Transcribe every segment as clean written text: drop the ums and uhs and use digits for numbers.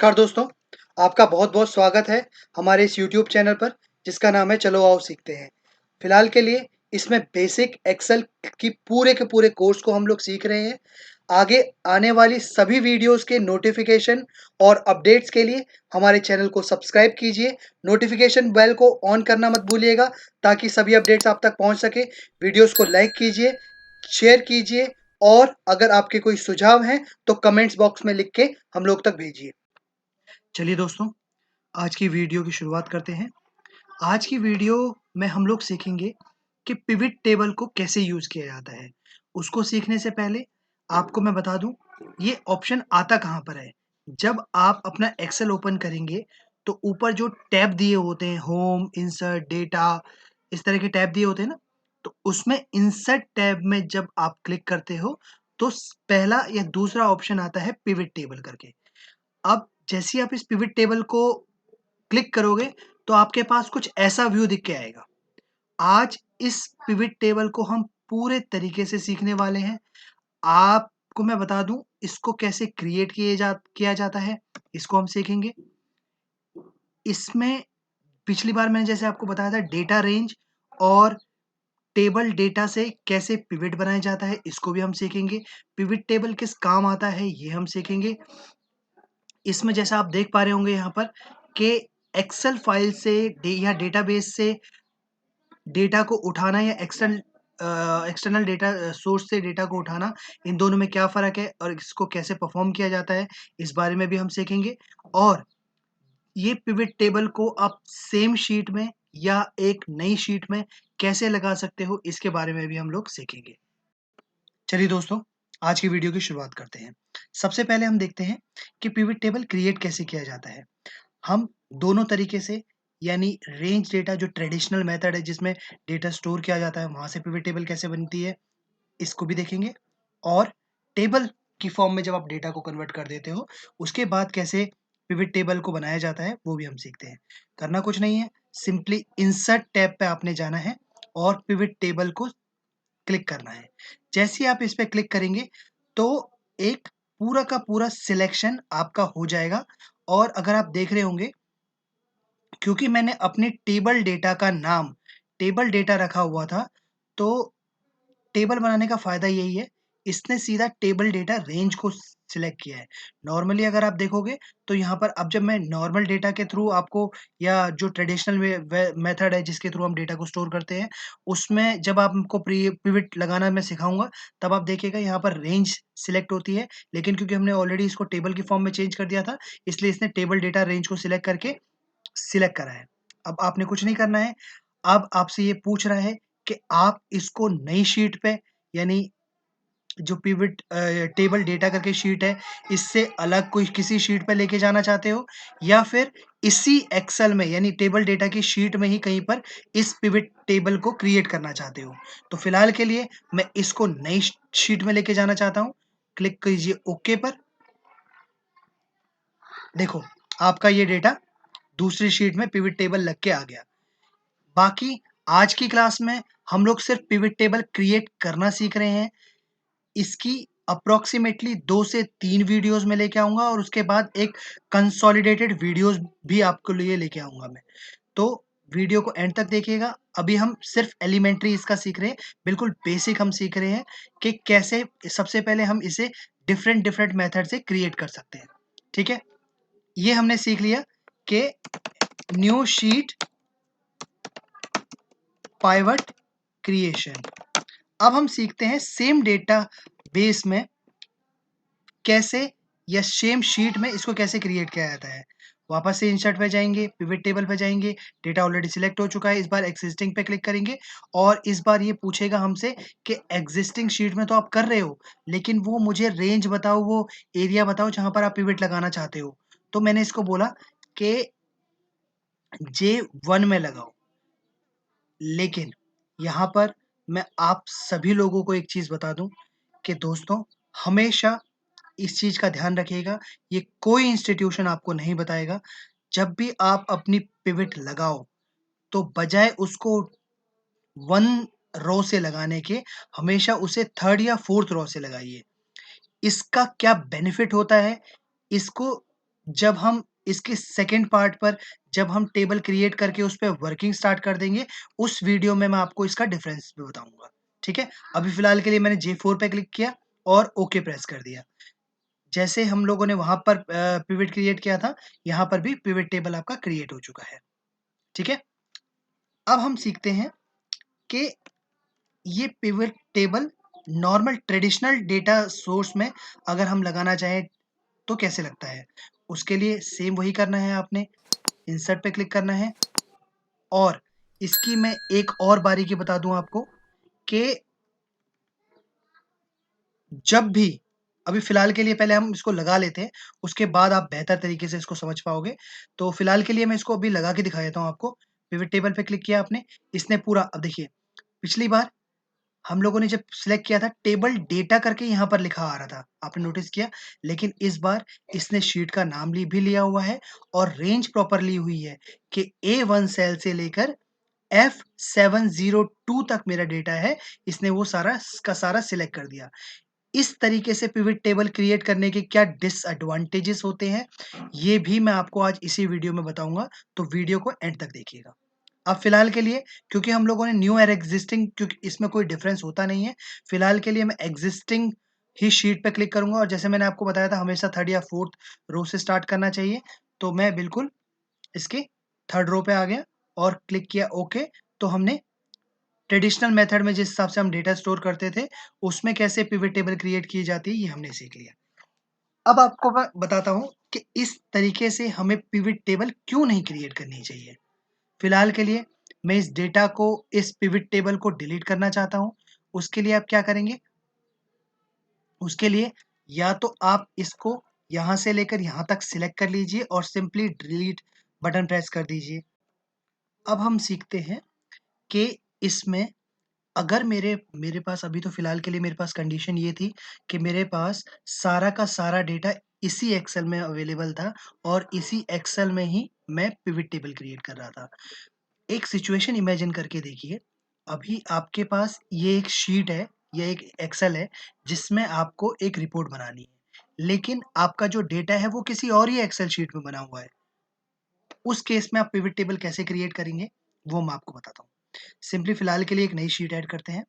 नमस्कार दोस्तों, आपका बहुत-बहुत स्वागत है हमारे इस यूट्यूब चैनल पर जिसका नाम है चलो आओ सीखते हैं। फिलहाल के लिए इसमें बेसिक एक्सेल की पूरे के पूरे कोर्स को हम लोग सीख रहे हैं। आगे आने वाली सभी वीडियोज़ के नोटिफ़िकेशन और अपडेट्स के लिए हमारे चैनल को सब्सक्राइब कीजिए, नोटिफ़िकेशन बेल को ऑन करना मत भूलिएगा ताकि सभी अपडेट्स आप तक पहुँच सके। वीडियोज़ को लाइक कीजिए, शेयर कीजिए और अगर आपके कोई सुझाव हैं तो कमेंट्स बॉक्स में लिख के हम लोग तक भेजिए। चलिए दोस्तों, आज की वीडियो की शुरुआत करते हैं। आज की वीडियो में हम लोग सीखेंगे कि पिवट टेबल को कैसे यूज़ किया जाता है। उसको सीखने से पहले आपको मैं बता दूँ, ये ऑप्शन आता कहाँ पर है। जब आप अपना एक्सेल ओपन करेंगे, तो ऊपर जो टैब दिए होते हैं होम, इंसर्ट, डेटा इस तरह के टैब दिए होते हैं ना, तो उसमें इंसर्ट टैब में जब आप क्लिक करते हो, तो पहला या दूसरा ऑप्शन आता है पिवट टेबल करके। अब जैसे ही आप इस पिवट टेबल को क्लिक करोगे, तो आपके पास कुछ ऐसा व्यू दिख के आएगा। आज इस पिवट टेबल को हम पूरे तरीके से सीखने वाले हैं। आपको मैं बता दूँ इसको कैसे क्रिएट किया जाता है, इसको हम सीखेंगे। इसमें पिछली बार मैंने जैसे आपको बताया था डेटा रेंज और टेबल डेटा से कैसे पिवट बनाया जाता है, इसको भी हम सीखेंगे। पिवट टेबल किस काम आता है, ये हम सीखेंगे। इसमें जैसा आप देख पा रहे होंगे यहाँ पर कि एक्सेल फाइल से या डेटाबेस से डेटा को उठाना या एक्सटर्नल डेटा सोर्स से डेटा को उठाना, इन दोनों में क्या फ़र्क है और इसको कैसे परफ़ॉर्म किया जाता है, इस बारे में भी हम सीखेंगे। और ये पिवट टेबल को आप सेम शीट में या एक नई शीट में कैसे लगा सकते हो, इसके बारे में भी हम लोग सीखेंगे। चलिए दोस्तों, आज की वीडियो की शुरुआत करते हैं। सबसे पहले हम देखते हैं कि पिवट टेबल क्रिएट कैसे किया जाता है। हम दोनों तरीके से यानी रेंज डेटा जो ट्रेडिशनल मेथड है जिसमें डेटा स्टोर किया जाता है, वहाँ से पिवट टेबल कैसे बनती है, इसको भी देखेंगे। और टेबल की फॉर्म में जब आप डेटा को कन्वर्ट कर देते हो, उसके बाद कैसे पिवट टेबल को बनाया जाता है, वो भी हम सीखते हैं। करना कुछ नहीं है, सिंपली इंसर्ट टैब पे आपने जाना है और पिवट टेबल को क्लिक करना है। जैसे ही आप इस पे क्लिक करेंगे, तो एक पूरा का पूरा सिलेक्शन आपका हो जाएगा। और अगर आप देख रहे होंगे, क्योंकि मैंने अपने टेबल डेटा का नाम टेबल डेटा रखा हुआ था, तो टेबल बनाने का फ़ायदा यही है, इसने सीधा टेबल डेटा रेंज को सिलेक्ट किया है। नॉर्मली अगर आप देखोगे, तो यहाँ पर अब जब मैं नॉर्मल डेटा के थ्रू आपको या जो ट्रेडिशनल मेथड है जिसके थ्रू हम डेटा को स्टोर करते हैं, उसमें जब आपको पिवट लगाना मैं सिखाऊँगा, तब आप देखिएगा यहाँ पर रेंज सिलेक्ट होती है। लेकिन क्योंकि हमने ऑलरेडी इसको टेबल की फॉर्म में चेंज कर दिया था, इसलिए इसने टेबल डेटा रेंज को सिलेक्ट करा है। अब आपने कुछ नहीं करना है, अब आपसे ये पूछ रहा है कि आप इसको नई शीट पे यानी जो टेबल डेटा करके शीट है, इससे अलग कोई किसी शीट पे लेके जाना चाहते हो या फिर इसी एक्सेल में यानी टेबल डेटा की शीट में ही कहीं पर इस पिवट टेबल को क्रिएट करना चाहते हो। तो फिलहाल के लिए मैं इसको नई शीट में लेके जाना चाहता हूँ। क्लिक कीजिए ओके पर। देखो, आपका ये डेटा दूसरी शीट में पिवट टेबल लग के आ गया। बाकी आज की क्लास में हम लोग सिर्फ पिवट टेबल क्रिएट करना सीख रहे हैं। इसकी अप्रॉक्सिमेटली 2 से 3 वीडियोज़ मैं लेके आऊँगा और उसके बाद एक कंसोलिडेटेड वीडियोज़ भी आपके लिए लेके आऊँगा मैं। तो वीडियो को एंड तक देखिएगा। अभी हम सिर्फ एलिमेंट्री इसका सीख रहे हैं, बिल्कुल बेसिक हम सीख रहे हैं कि कैसे सबसे पहले हम इसे डिफरेंट मेथड से क्रिएट कर सकते हैं। ठीक है? ये हमने सीख लिया कि न्यू शीट पाइवट क्रिएशन। अब हम सीखते हैं सेम डेटा बेस में कैसे या सेम शीट में इसको कैसे क्रिएट किया जाता है। वापस से इंसर्ट पे जाएँगे, पिवट टेबल पे जाएँगे, डेटा ऑलरेडी सिलेक्ट हो चुका है, इस बार एक्सिस्टिंग पे क्लिक करेंगे और इस बार ये पूछेगा हमसे कि एक्सिस्टिंग शीट में तो आप कर रहे हो, लेकिन वो मुझे रेंज बताओ, वो एरिया बताओ जहाँ पर आप पिवट लगाना चाहते हो। तो मैंने इसको बोला कि J1 में लगाओ। लेकिन यहाँ पर मैं आप सभी लोगों को एक चीज़ बता दूँ कि दोस्तों, हमेशा इस चीज़ का ध्यान रखिएगा, ये कोई इंस्टीट्यूशन आपको नहीं बताएगा। जब भी आप अपनी पिवट लगाओ, तो बजाय उसको 1 रो से लगाने के, हमेशा उसे 3rd या 4th रो से लगाइए। इसका क्या बेनिफिट होता है, इसको जब हम इसके सेकंड पार्ट पर जब हम टेबल क्रिएट करके उस पे वर्किंग स्टार्ट कर देंगे, उस वीडियो में मैं आपको इसका डिफरेंस भी बताऊँगा, ठीक है? अभी फ़िलहाल के लिए मैंने J4 पे क्लिक किया और ओके प्रेस कर दिया। जैसे हम लोगों ने वहाँ पर पिवट क्रिएट किया था, यहाँ पर भी पिवट टेबल आपका क्रिएट हो चुका है, ठीक है? अब हम सीखते हैं कि ये pivot table normal traditional data source में अगर हम लगाना चाहें तो कैसे लगता है? उसके लिए सेम वही करना है आपने, इंसर्ट पे क्लिक करना है और इसकी मैं एक और बारीकी बता दूँ आपको कि जब भी अभी फ़िलहाल के लिए पहले हम इसको लगा लेते हैं, उसके बाद आप बेहतर तरीके से इसको समझ पाओगे। तो फ़िलहाल के लिए मैं इसको अभी लगा के दिखा देता हूँ आपको। पिवट टेबल पे क्लिक किया आपने, इसने पूरा अब देखिए, पिछली बार हम लोगों ने जब सिलेक्ट किया था टेबल डेटा करके यहाँ पर लिखा आ रहा था, आपने नोटिस किया? लेकिन इस बार इसने शीट का नाम ली भी लिया हुआ है और रेंज प्रॉपर ली हुई है कि A1 सेल से लेकर F702 तक मेरा डेटा है, इसने वो सारा का सारा सिलेक्ट कर दिया। इस तरीके से पिवट टेबल क्रिएट करने के क्या डिसएडवांटेजेस होते हैं, ये भी मैं आपको आज इसी वीडियो में बताऊँगा, तो वीडियो को एंड तक देखिएगा। अब फ़िलहाल के लिए क्योंकि हम लोगों ने न्यू और एक्जिस्टिंग क्योंकि इसमें कोई डिफरेंस होता नहीं है, फ़िलहाल के लिए मैं एक्जिस्टिंग ही शीट पे क्लिक करूँगा और जैसे मैंने आपको बताया था हमेशा 3rd या 4th रो से स्टार्ट करना चाहिए, तो मैं बिल्कुल इसके 3rd रो पे आ गया और क्लिक किया ओके, तो हमने ट्रेडिशनल मेथड में जिस हिसाब से हम डेटा स्टोर करते थे, उसमें कैसे पिवट टेबल क्रिएट की जाती है, ये हमने सीख लिया। अब आपको मैं बताता हूँ कि इस तरीके से हमें पिवट टेबल क्यों नहीं क्रिएट करनी चाहिए। फिलहाल के लिए मैं इस डेटा को इस पिवट टेबल को डिलीट करना चाहता हूँ। उसके लिए आप क्या करेंगे? उसके लिए या तो आप इसको यहाँ से लेकर यहाँ तक सिलेक्ट कर लीजिए और सिंपली डिलीट बटन प्रेस कर दीजिए। अब हम सीखते हैं कि इसमें अगर मेरे मेरे पास अभी तो फ़िलहाल के लिए मेरे पास कंडीशन ये थी कि मेरे पास सारा का सारा डेटा इसी एक्सेल में अवेलेबल था और इसी एक्सेल में ही मैं पिवट टेबल क्रिएट कर रहा था। एक सिचुएशन इमेजिन करके देखिए, अभी आपके पास ये एक शीट है, ये एक एक्सेल है, जिसमें आपको एक रिपोर्ट बनानी है। लेकिन आपका जो डेटा है वो किसी और ही एक्सेल शीट में बना हुआ है। उस केस में आप पिवट टेबल कैसे क्रिएट करेंगे, वो मैं आपको बताता हूँ। सिंपली फ़िलहाल के लिए एक नई शीट ऐड करते हैं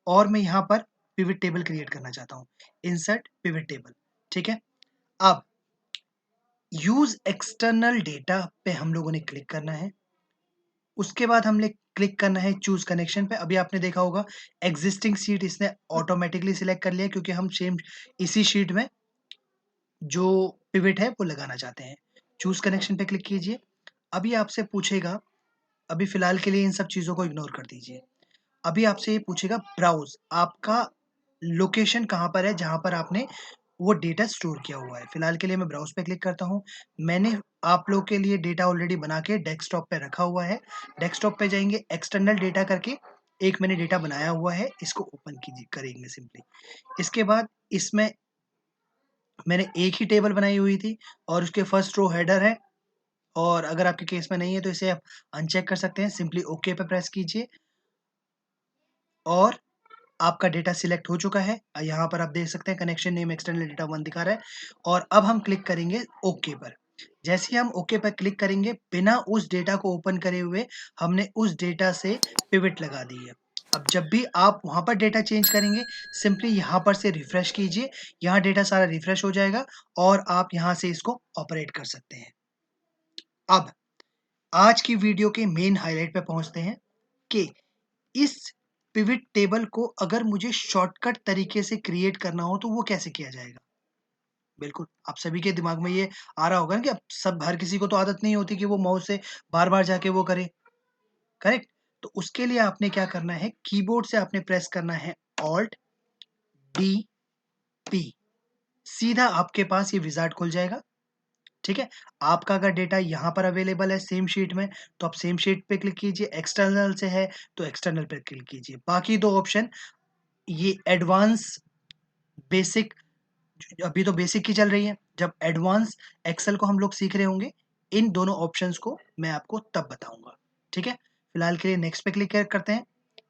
और मैं यहाँ पर पिवट टेबल क्रिएट करना चाहता हूँ। इंसर्ट पिवट टेबल, ठीक है? अब यूज़ एक्सटर्नल डेटा पे हम लोगों ने क्लिक करना है। उसके बाद हमने क्लिक करना है चूज़ कनेक्शन पे। अभी आपने देखा होगा एक्जिस्टिंग शीट इसने ऑटोमैटिकली सिलेक्ट कर लिया क्योंकि हम सेम इसी शीट में जो पिवट है वो लगाना चाहते हैं। चूज़ कनेक्शन पे क्लिक कीजिए। अभी आपसे पूछेगा अभी फ़िलहाल के लिए इन सब चीज़ों को इग्नोर कर दीजिए। अभी आपसे ये पूछेगा ब्राउज़ आपका लोकेशन कहाँ पर है जहाँ पर आपने वो डेटा स्टोर किया हुआ है। फ़िलहाल के लिए मैं ब्राउज़ पे क्लिक करता हूँ। मैंने आप लोग के लिए डेटा ऑलरेडी बना के डेस्कटॉप पे रखा हुआ है। डेस्कटॉप पे जाएँगे एक्सटर्नल डेटा करके एक मैंने डेटा बनाया हुआ है, इसको ओपन कीजिए करेंगे सिंपली। इसके बाद इसमें मैंने एक ही टेबल बनाई हुई थी और उसके फर्स्ट रो हेडर है और अगर आपके केस में नहीं है तो इसे आप अनचेक कर सकते हैं। सिंपली ओके पे प्रेस कीजिए और आपका डेटा सिलेक्ट हो चुका है। यहाँ पर आप देख सकते हैं कनेक्शन नेम एक्सटर्नल डेटा 1 दिखा रहा है और अब हम क्लिक करेंगे ओके पर। जैसे ही हम ओके पर क्लिक करेंगे, बिना उस डेटा को ओपन करे हुए हमने उस डेटा से पिवट लगा दी है। अब जब भी आप वहाँ पर डेटा चेंज करेंगे, सिंपली यहाँ पर से रिफ्रेश कीजिए, यहाँ डेटा सारा रिफ्रेश हो जाएगा और आप यहाँ से इसको ऑपरेट कर सकते हैं। अब आज की वीडियो के मेन हाइलाइट पे पहुँचते हैं कि इस पिवट टेबल को अगर मुझे शॉर्टकट तरीके से क्रिएट करना हो तो वो कैसे किया जाएगा? बिल्कुल, आप सभी के दिमाग में ये आ रहा होगा ना कि अब सब हर किसी को तो आदत नहीं होती कि वो माउस से बार-बार जाके वो करे, करेक्ट? तो उसके लिए आपने क्या करना है, कीबोर्ड से आपने प्रेस करना है ऑल्ट डी पी, सीधा आपके पास ये विज़ार्ड खुल जाएगा, ठीक है? आपका अगर डेटा यहाँ पर अवेलेबल है सेम शीट में, तो आप सेम शीट पे क्लिक कीजिए, एक्सटर्नल से है तो एक्सटर्नल पे क्लिक कीजिए। बाकी 2 ऑप्शन ये एडवांस बेसिक अभी तो बेसिक की चल रही है, जब एडवांस एक्सेल को हम लोग सीख रहे होंगे, इन दोनों ऑप्शंस को मैं आपको तब बताऊँगा, ठीक है? फिलहाल के लिए नेक्स्ट पे क्लिक करते हैं।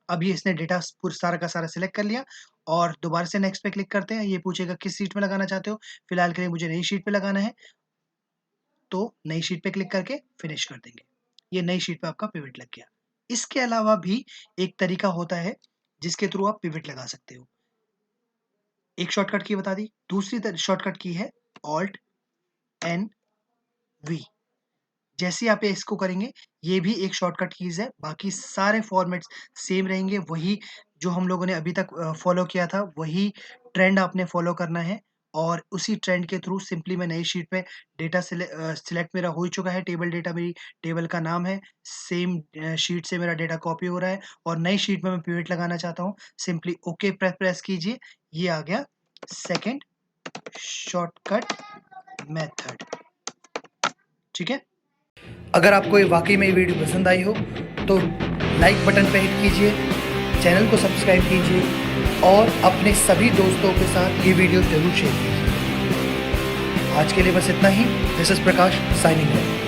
अब ये इसने डेटा सारा का सारा सिलेक्ट कर लिया और दोबारा से नेक्स्ट पे क्लिक करते हैं, ये पूछेगा किस शीट में लगाना चाहते हो? फिलहाल के लिए मुझे नई शीट पे लगाना है। तो नई शीट पे क्लिक करके फिनिश कर देंगे। ये नई शीट पे आपका पिवट लग गया। इसके अलावा भी एक तरीका होता है जिसके थ्रू आप पिवट लगा सकते हो। एक शॉर्टकट की बता दी, दूसरी शॉर्टकट की है ऑल्ट एन वी। जैसे ही आप इसको करेंगे, ये भी एक शॉर्टकट कीज़ है, बाकी सारे फॉर्मेट्स सेम रहेंगे, वही जो हम लोगों ने अभी तक फॉलो किया था, वही ट्रेंड आपने फॉलो करना है और उसी ट्रेंड के थ्रू सिंपली मैं नई शीट पे डेटा सिलेक्ट मेरा हो ही चुका है, टेबल डेटा मेरी टेबल का नाम है, सेम शीट से मेरा डेटा कॉपी हो रहा है और नई शीट में मैं पिवट लगाना चाहता हूँ, सिंपली ओके प्रेस कीजिए, ये आ गया सेकंड शॉर्टकट मेथड। ठीक है? अगर आपको ये वाकई में ये वीडियो पसंद आई हो तो लाइक बटन पे हिट कीजिए, चैनल को सब्सक्राइब कीजिए और अपने सभी दोस्तों के साथ ये वीडियो जरूर शेयर कीजिए। आज के लिए बस इतना ही। This is Prakash signing of.